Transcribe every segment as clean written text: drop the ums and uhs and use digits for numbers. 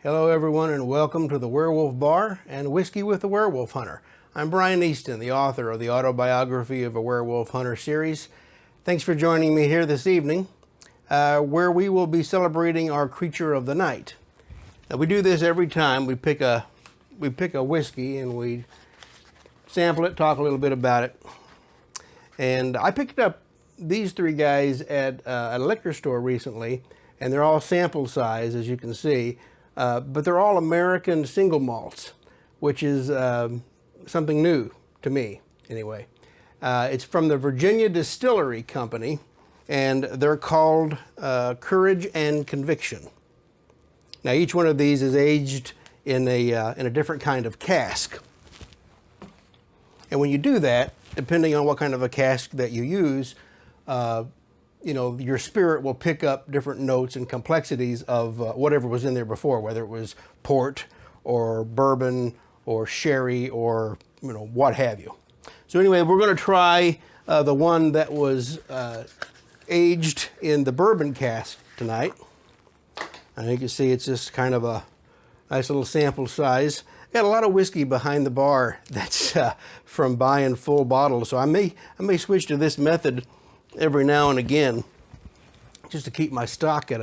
Hello everyone and welcome to the Werewolf Bar and Whiskey with the Werewolf Hunter. I'm Brian Easton, the author of the Autobiography of a Werewolf Hunter series. Thanks for joining me here this evening, where we will be celebrating our creature of the night. Now, we do this every time. We pick a whiskey and we sample it, talk a little bit about it. And I picked up these three guys at a liquor store recently, and they're all sample size, as you can see. But they're all American Single Malts, which is something new to me, anyway. It's from the Virginia Distillery Company, and they're called Courage and Conviction. Now, each one of these is aged in a different kind of cask. And when you do that, depending on what kind of a cask that you use, you know, your spirit will pick up different notes and complexities of whatever was in there before, whether it was port or bourbon or sherry or, you know, what have you. So anyway, we're going to try the one that was aged in the bourbon cask tonight. And you can see it's just kind of a nice little sample size. Got a lot of whiskey behind the bar that's from buying full bottles, so I may switch to this method every now and again, just to keep my stock at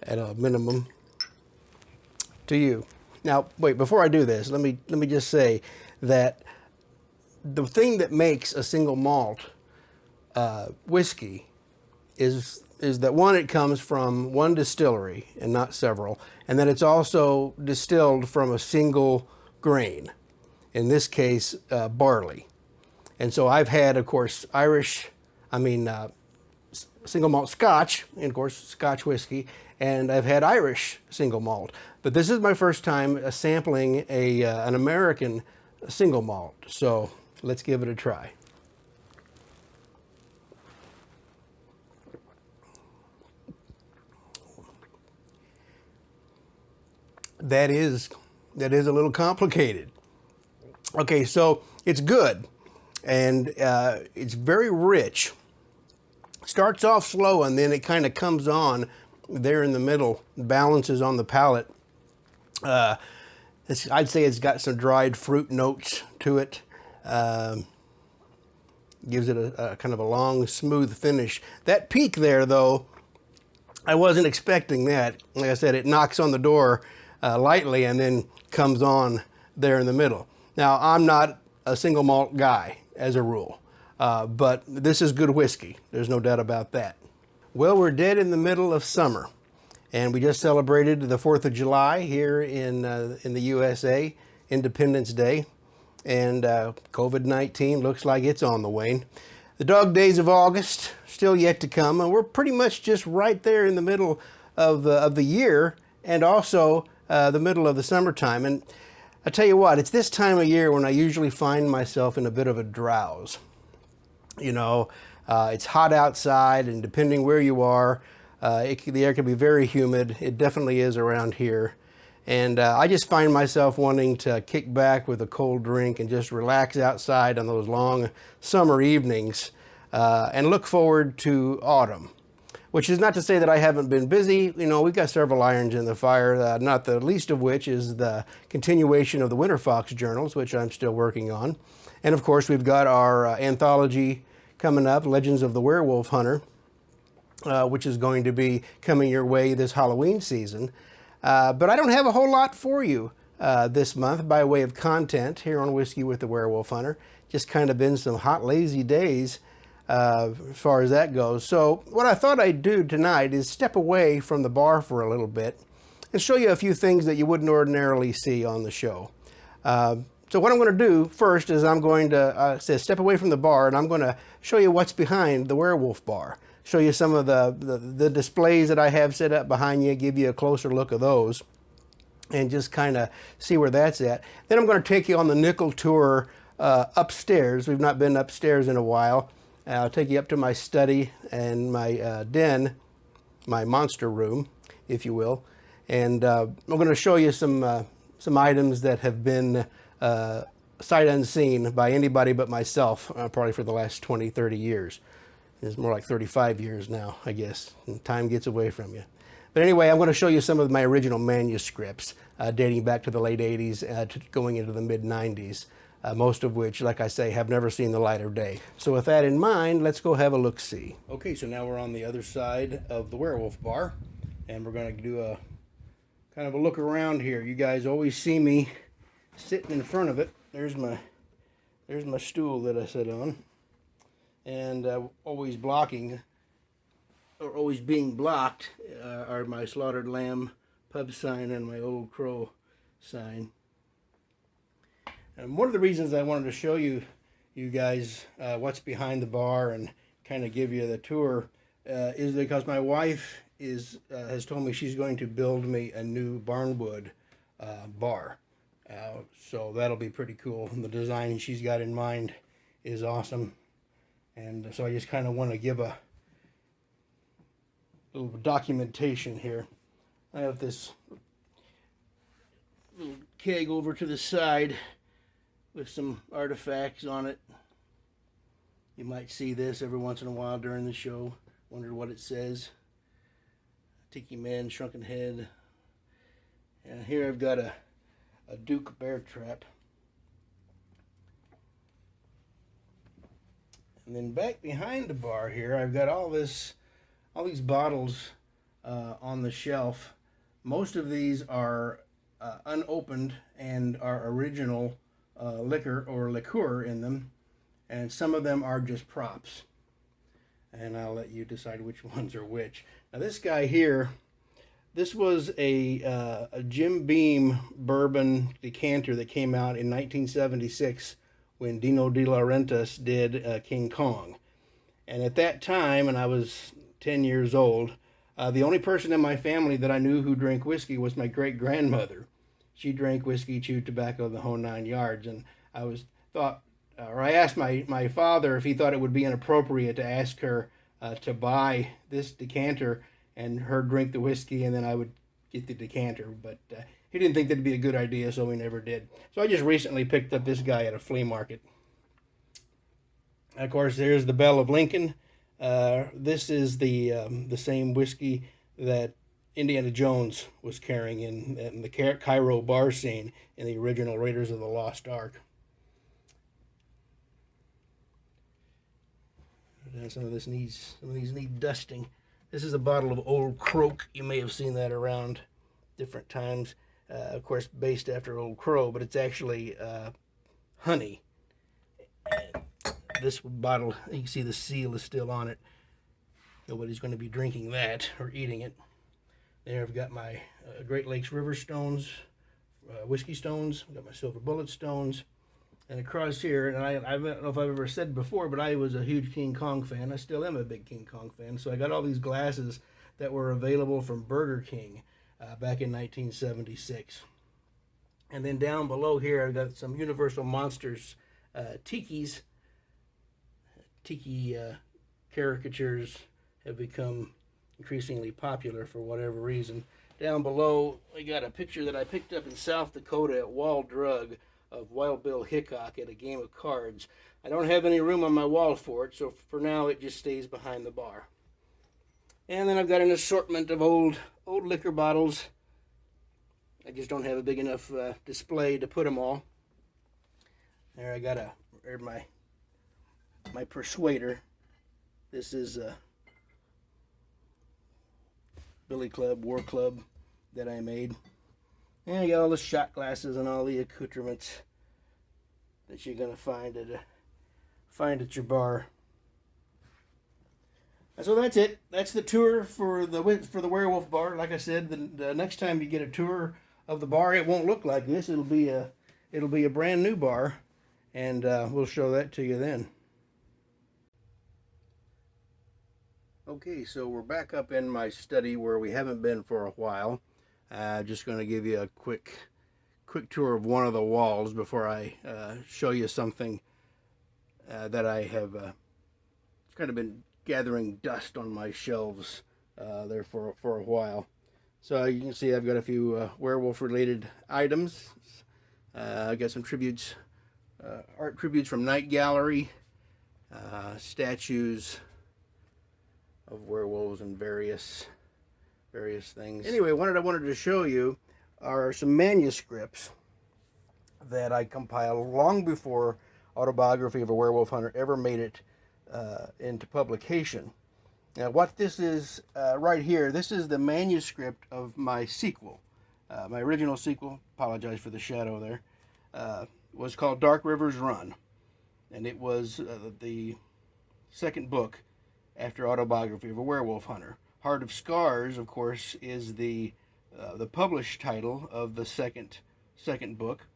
a minimum to you. Now, wait, before I do this, let me just say that the thing that makes a single malt whiskey is that, one, it comes from one distillery and not several, and that it's also distilled from a single grain, in this case, barley. And so I've had, of course, single malt Scotch, and of course Scotch whiskey, and I've had Irish single malt. But this is my first time sampling an American single malt, so let's give it a try. That is a little complicated. Okay, so it's good, and it's very rich. Starts off slow, and then it kind of comes on there in the middle, balances on the palate. I'd say it's got some dried fruit notes to it. Gives it a kind of a long, smooth finish. That peak there, though, I wasn't expecting that. Like I said, it knocks on the door lightly and then comes on there in the middle. Now, I'm not a single malt guy, as a rule. But this is good whiskey. There's no doubt about that. Well, we're dead in the middle of summer, and we just celebrated the 4th of July here in the USA, Independence Day, and COVID-19 looks like it's on the wane. The dog days of August still yet to come, and we're pretty much just right there in the middle of the year, and also the middle of the summertime. And I tell you what, it's this time of year when I usually find myself in a bit of a drowse. You know, it's hot outside, and depending where you are, the air can be very humid. It definitely is around here. And I just find myself wanting to kick back with a cold drink and just relax outside on those long summer evenings and look forward to autumn. Which is not to say that I haven't been busy. You know, we've got several irons in the fire, not the least of which is the continuation of the Winter Fox journals, which I'm still working on. And of course, we've got our anthology coming up, Legends of the Werewolf Hunter, which is going to be coming your way this Halloween season. But I don't have a whole lot for you this month by way of content here on Whiskey with the Werewolf Hunter. Just kind of been some hot, lazy days as far as that goes. So what I thought I'd do tonight is step away from the bar for a little bit and show you a few things that you wouldn't ordinarily see on the show. So what I'm going to do first is I'm going to step away from the bar, and I'm going to show you what's behind the Werewolf Bar. Show you some of the displays that I have set up behind you, give you a closer look of those, and just kind of see where that's at. Then I'm going to take you on the nickel tour upstairs. We've not been upstairs in a while. I'll take you up to my study and my den, my monster room, if you will. And I'm going to show you some items that have been sight unseen by anybody but myself, probably for the last 20, 30 years. It's more like 35 years now, I guess. And time gets away from you. But anyway, I'm going to show you some of my original manuscripts dating back to the late 80s going into the mid 90s, most of which, like I say, have never seen the light of day. So with that in mind, let's go have a look-see. Okay, so now we're on the other side of the Werewolf Bar, and we're going to do a kind of a look around here. You guys always see me sitting in front of it. There's my stool that I sit on, and always blocking, or always being blocked, are my Slaughtered Lamb pub sign and my Old Crow sign. And one of the reasons I wanted to show you guys what's behind the bar and kind of give you the tour is because my wife has told me she's going to build me a new barnwood bar. So that'll be pretty cool. And the design she's got in mind is awesome. And so I just kind of want to give a little documentation here. I have this little keg over to the side with some artifacts on it. You might see this every once in a while during the show. Wonder what it says. Tiki Man, Shrunken Head. And here I've got a Duke bear trap. And then back behind the bar here, I've got all these bottles on the shelf. Most of these are unopened and are original liquor or liqueur in them, and some of them are just props. And I'll let you decide which ones are which. Now this guy here, this was a Jim Beam bourbon decanter that came out in 1976 when Dino De Laurentiis did King Kong. And at that time, and I was 10 years old, the only person in my family that I knew who drank whiskey was my great-grandmother. She drank whiskey, chewed tobacco, the whole 9 yards. And I asked my father if he thought it would be inappropriate to ask her to buy this decanter and her drink the whiskey, and then I would get the decanter. But he didn't think that'd be a good idea, so we never did. So I just recently picked up this guy at a flea market. Of course, there's the Bell of Lincoln. This is the same whiskey that Indiana Jones was carrying in the Cairo bar scene in the original Raiders of the Lost Ark. Some of these need dusting. This is a bottle of Old Croak. You may have seen that around different times. Of course, based after Old Crow, but it's actually honey. And this bottle, you can see the seal is still on it. Nobody's going to be drinking that or eating it. There I've got my Great Lakes River Stones, whiskey stones. I've got my Silver Bullet stones. And across here, and I don't know if I've ever said before, but I was a huge King Kong fan. I still am a big King Kong fan. So I got all these glasses that were available from Burger King back in 1976. And then down below here, I've got some Universal Monsters tikis. Tiki caricatures have become increasingly popular for whatever reason. Down below, I got a picture that I picked up in South Dakota at Wall Drug of Wild Bill Hickok at a game of cards. I don't have any room on my wall for it, so for now it just stays behind the bar. And then I've got an assortment of old liquor bottles. I just don't have a big enough display to put them all. There I got my Persuader. This is a Billy Club, War Club that I made. And I got all the shot glasses and all the accoutrements that you're gonna find at your bar. And so that's it. That's the tour for the Werewolf Bar. Like I said, the next time you get a tour of the bar, it won't look like this. It'll be a brand new bar, and we'll show that to you then. Okay, so we're back up in my study where we haven't been for a while. Just going to give you a quick tour of one of the walls before I show you something that I have kind of been gathering dust on my shelves there for a while. So you can see I've got a few werewolf-related items. I've got some tributes, art tributes from Night Gallery, statues of werewolves in various various things. Anyway, what I wanted to show you are some manuscripts that I compiled long before Autobiography of a Werewolf Hunter ever made it into publication. Now, what this is right here, this is the manuscript of my sequel. My original sequel, apologize for the shadow there, was called Dark Rivers Run. And it was the second book after Autobiography of a Werewolf Hunter. Heart of Scars, of course, is the published title of the second book.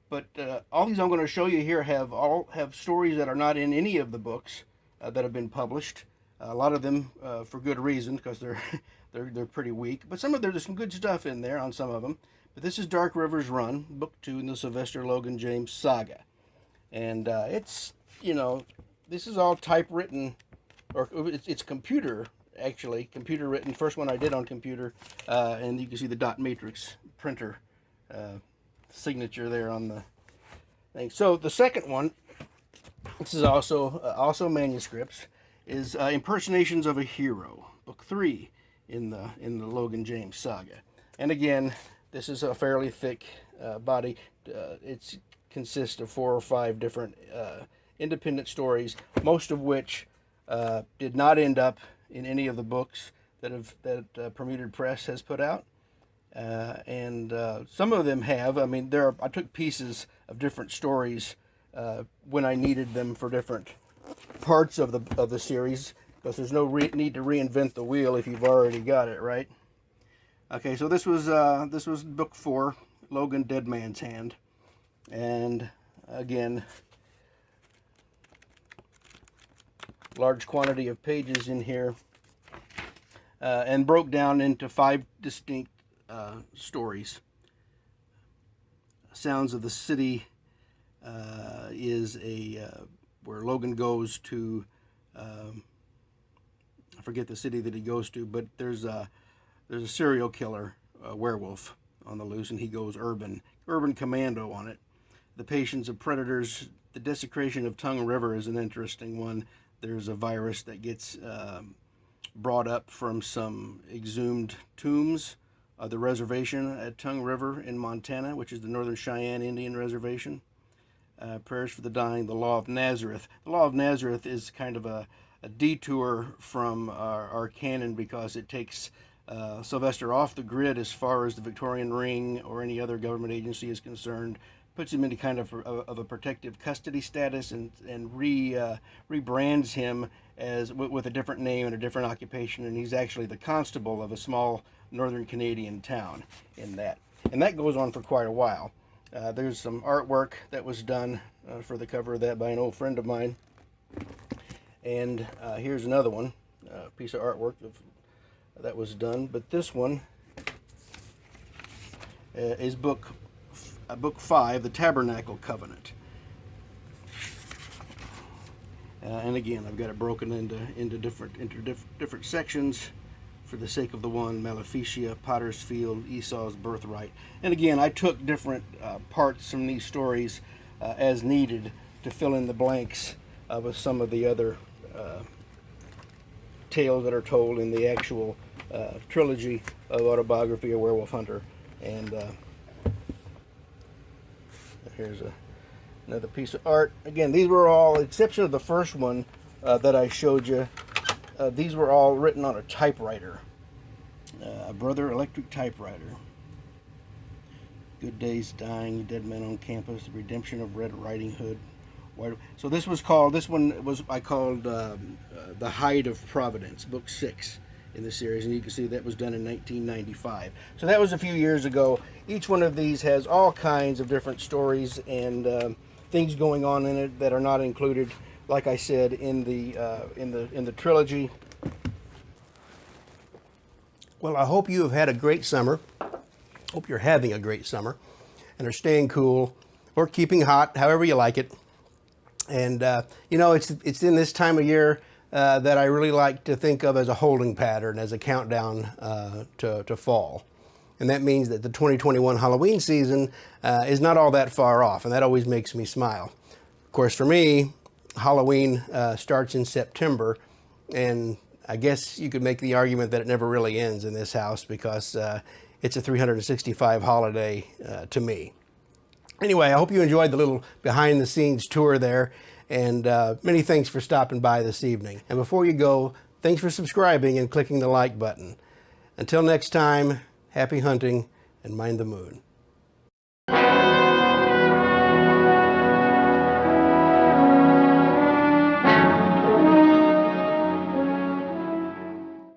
But all these I'm going to show you here have stories that are not in any of the books that have been published. A lot of them for good reason, because they're pretty weak. But there's some good stuff in there on some of them. But this is Dark Rivers Run, book 2 in the Sylvester Logan James saga, and it's, you know, this is all typewritten, or it's computer written. First one I did on computer, and you can see the dot matrix printer signature there on the thing. So the second one, this is also manuscripts, is Impersonations of a Hero, book 3 in the Logan James saga. And again, this is a fairly thick body. It consists of 4 or 5 different independent stories, most of which did not end up in any of the books that Permuted Press has put out. And some of them have. I mean, I took pieces of different stories when I needed them for different parts of the series, because there's no need to reinvent the wheel if you've already got it, right? Okay, so this was book 4, Logan Dead Man's Hand, and again, large quantity of pages in here, and broke down into 5 distinct stories. Sounds of the City is where Logan goes to, I forget the city that he goes to, but there's a serial killer, werewolf on the loose, and he goes urban commando on it. The Patience of Predators, the Desecration of Tongue River is an interesting one. There's a virus that gets brought up from some exhumed tombs of the reservation at Tongue River in Montana, which is the Northern Cheyenne Indian Reservation. Prayers for the Dying, the Law of Nazareth. The Law of Nazareth is kind of a detour from our canon, because it takes Sylvester off the grid as far as the Victorian Ring or any other government agency is concerned, puts him into kind of a protective custody status, and rebrands him as with a different name and a different occupation, and he's actually the constable of a small northern Canadian town in that. And that goes on for quite a while. There's some artwork that was done for the cover of that by an old friend of mine. And here's another one, piece of artwork that was done. But this one is book 5, The Tabernacle Covenant. And again, I've got it broken into different sections. For the Sake of the One, Maleficia, Potter's Field, Esau's Birthright. And again, I took different parts from these stories as needed to fill in the blanks with some of the other tales that are told in the actual trilogy of Autobiography of Werewolf Hunter. And here's another piece of art. Again, these were all, exception of the first one that I showed you, these were all written on a typewriter, a Brother electric typewriter. Good Days Dying, Dead Men on Campus, The Redemption of Red Riding Hood. So this one was I called The Hide of Providence, book 6 in the series, and you can see that was done in 1995. So that was a few years ago. Each one of these has all kinds of different stories and things going on in it that are not included, like I said, in the trilogy. Well, I hope you have had a great summer. Hope you're having a great summer and are staying cool or keeping hot, however you like it. And you know, it's in this time of year that I really like to think of as a holding pattern, as a countdown to fall. And that means that the 2021 Halloween season is not all that far off, and that always makes me smile. Of course, for me, Halloween starts in September, and I guess you could make the argument that it never really ends in this house because it's a 365 holiday to me. Anyway, I hope you enjoyed the little behind-the-scenes tour there, and many thanks for stopping by this evening. And before you go, thanks for subscribing and clicking the like button. Until next time, happy hunting and mind the moon.